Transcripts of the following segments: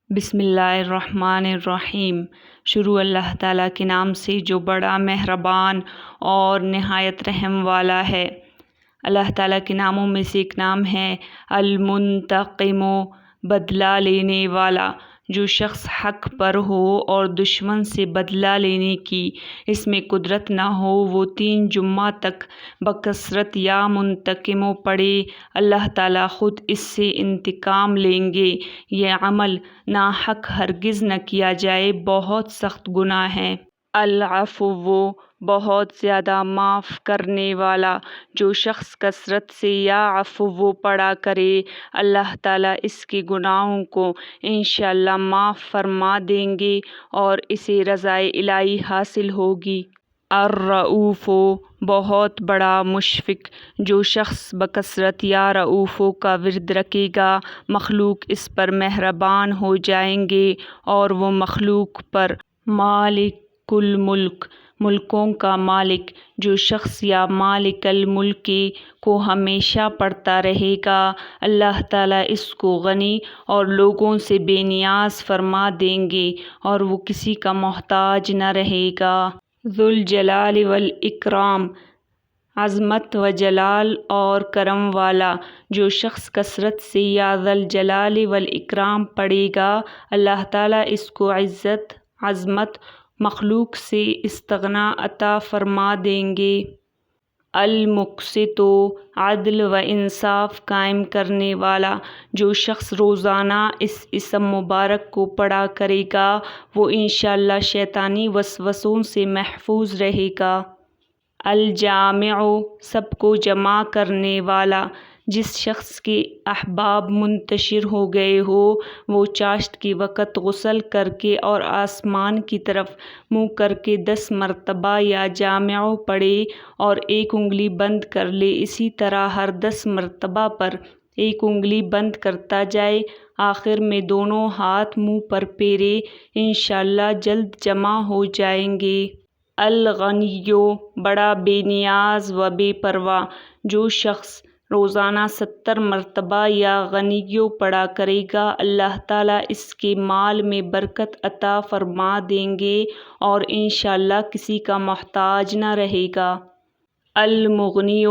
بسم اللہ الرحمن الرحیم۔ شروع اللہ تعالیٰ کے نام سے جو بڑا مہربان اور نہایت رحم والا ہے۔ اللہ تعالیٰ کے ناموں میں سے ایک نام ہے المنتقم، بدلہ لینے والا۔ جو شخص حق پر ہو اور دشمن سے بدلہ لینے کی اس میں قدرت نہ ہو، وہ 3 جمعہ تک بکثرت یا منتقم پڑھے، اللہ تعالیٰ خود اس سے انتقام لیں گے۔ یہ عمل ناحق ہرگز نہ کیا جائے، بہت سخت گناہ ہے۔ العفو، بہت زیادہ معاف کرنے والا۔ جو شخص کثرت سے یا عفو پڑھا کرے، اللہ تعالیٰ اس کے گناہوں کو انشاءاللہ معاف فرما دیں گے اور اسے رضائے الہی حاصل ہوگی۔ الرؤوف، بہت بڑا مشفق۔ جو شخص بکثرت یا رؤوف کا ورد رکھے گا، مخلوق اس پر مہربان ہو جائیں گے اور وہ مخلوق پر مالک الملک، ملکوں کا مالک۔ جو شخص یا مالک الملک کو ہمیشہ پڑھتا رہے گا، اللہ تعالیٰ اس کو غنی اور لوگوں سے بے نیاز فرما دیں گے اور وہ کسی کا محتاج نہ رہے گا۔ ذو الجلال والاکرام، عظمت و جلال اور کرم والا۔ جو شخص کثرت سے یا ذا الجلال والاکرام پڑھے گا، اللہ تعالیٰ اس کو عزت، عظمت، مخلوق سے استغنا عطا فرما دیں گے۔ المقسط، عدل و انصاف قائم کرنے والا۔ جو شخص روزانہ اس اسم مبارک کو پڑھا کرے گا، وہ انشاءاللہ شیطانی وسوسوں سے محفوظ رہے گا۔ الجامع، سب کو جمع کرنے والا۔ جس شخص کے احباب منتشر ہو گئے ہوں، وہ چاشت کے وقت غسل کر کے اور آسمان کی طرف منہ کر کے 10 مرتبہ یا جامع پڑھے اور 1 انگلی بند کر لے۔ اسی طرح ہر 10 مرتبہ پر 1 انگلی بند کرتا جائے، آخر میں دونوں ہاتھ منہ پر پھیرے، انشاءاللہ جلد جمع ہو جائیں گے۔ الغنی، بڑا بے نیاز و بے پرواہ۔ جو شخص روزانہ 70 مرتبہ یا غنی پڑھا کرے گا، اللہ تعالیٰ اس کے مال میں برکت عطا فرما دیں گے اور انشاءاللہ کسی کا محتاج نہ رہے گا۔ المغنی،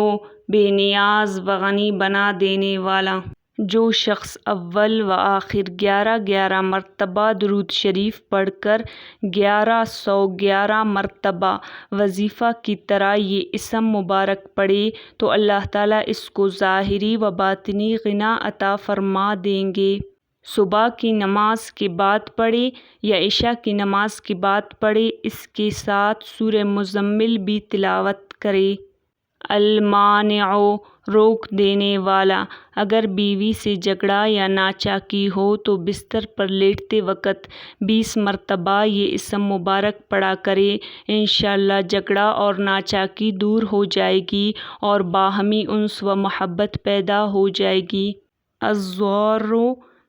بے نیاز و غنی بنا دینے والا۔ جو شخص اول و آخر 11 مرتبہ درود شریف پڑھ کر 1111 مرتبہ وظیفہ کی طرح یہ اسم مبارک پڑھے تو اللہ تعالیٰ اس کو ظاہری و باطنی غنا عطا فرما دیں گے۔ صبح کی نماز کے بعد پڑھے یا عشاء کی نماز کے بعد پڑھے، اس کے ساتھ سورہ مزمل بھی تلاوت کرے۔ المانع، روک دینے والا۔ اگر بیوی سے جھگڑا یا ناچاکی ہو تو بستر پر لیٹتے وقت 20 مرتبہ یہ اسم مبارک پڑھا کرے، انشاءاللہ جھگڑا اور ناچاکی دور ہو جائے گی اور باہمی انس و محبت پیدا ہو جائے گی۔ الضار،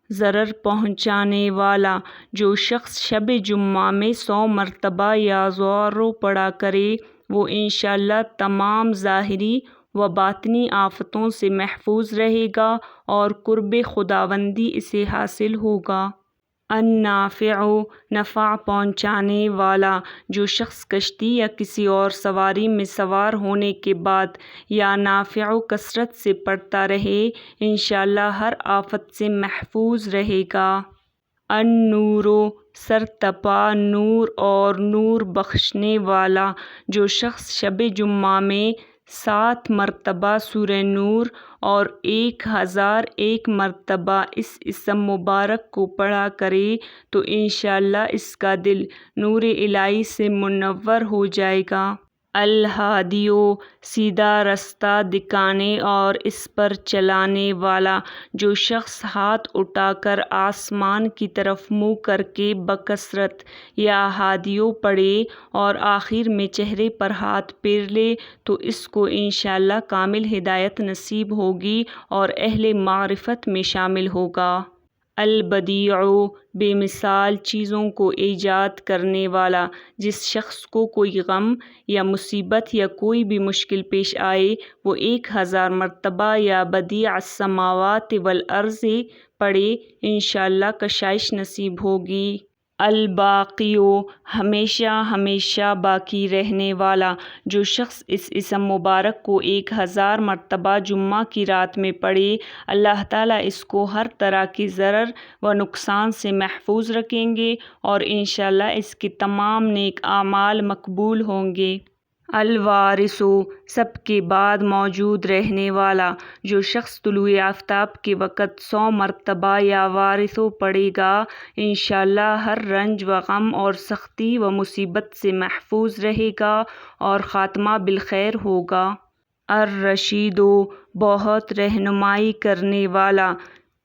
ضرر پہنچانے والا۔ جو شخص شب جمعہ میں 100 مرتبہ یا ضار پڑھا کرے، وہ انشاءاللہ تمام ظاہری و باطنی آفتوں سے محفوظ رہے گا اور قرب خداوندی اسے حاصل ہوگا۔ النافع، نفع پہنچانے والا۔ جو شخص کشتی یا کسی اور سواری میں سوار ہونے کے بعد یا نافع کثرت سے پڑھتا رہے، انشاءاللہ ہر آفت سے محفوظ رہے گا۔ النور، سرتپا نور اور نور بخشنے والا۔ جو شخص شب جمعہ میں 7 مرتبہ سورہ نور اور 1001 مرتبہ اس اسم مبارک کو پڑھا کرے تو انشاءاللہ اس کا دل نور الہی سے منور ہو جائے گا۔ الہادی، سیدھا رستہ دکھانے اور اس پر چلانے والا۔ جو شخص ہاتھ اٹھا کر آسمان کی طرف منہ کر کے بکثرت یا ہادیو پڑھے اور آخر میں چہرے پر ہاتھ پھیر لے تو اس کو انشاءاللہ کامل ہدایت نصیب ہوگی اور اہل معرفت میں شامل ہوگا۔ البدیع، بے مثال چیزوں کو ایجاد کرنے والا۔ جس شخص کو کوئی غم یا مصیبت یا کوئی بھی مشکل پیش آئے، وہ 1000 مرتبہ یا بدیع السماوات والارض پڑھے انشاءاللہ کشائش نصیب ہوگی۔ الباقیو، ہمیشہ ہمیشہ باقی رہنے والا، جو شخص اس اسم مبارک کو 1000 مرتبہ جمعہ کی رات میں پڑھے، اللہ تعالیٰ اس کو ہر طرح کی ضرر و نقصان سے محفوظ رکھیں گے اور انشاءاللہ اس کے تمام نیک اعمال مقبول ہوں گے۔ الوارث، سب کے بعد موجود رہنے والا، جو شخص طلوع آفتاب کے وقت 100 مرتبہ یا وارث پڑھے گا انشاءاللہ ہر رنج و غم اور سختی و مصیبت سے محفوظ رہے گا اور خاتمہ بالخیر ہوگا۔ الرشید، بہت رہنمائی کرنے والا،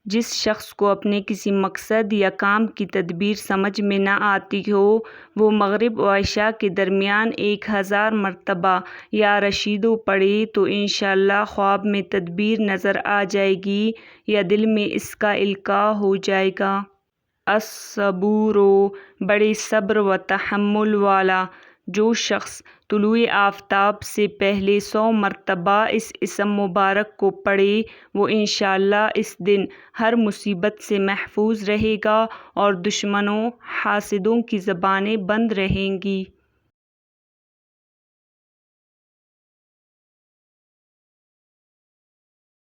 جس شخص کو اپنے کسی مقصد یا کام کی تدبیر سمجھ میں نہ آتی ہو وہ مغرب و عشاء کے درمیان 1000 مرتبہ یا رشید پڑھے تو انشاءاللہ خواب میں تدبیر نظر آ جائے گی یا دل میں اس کا القاء ہو جائے گا۔ الصبور، بڑے صبر و تحمل والا، جو شخص طلوع آفتاب سے پہلے 100 مرتبہ اس اسم مبارک کو پڑھے وہ انشاءاللہ اس دن ہر مصیبت سے محفوظ رہے گا اور دشمنوں حاسدوں کی زبانیں بند رہیں گی۔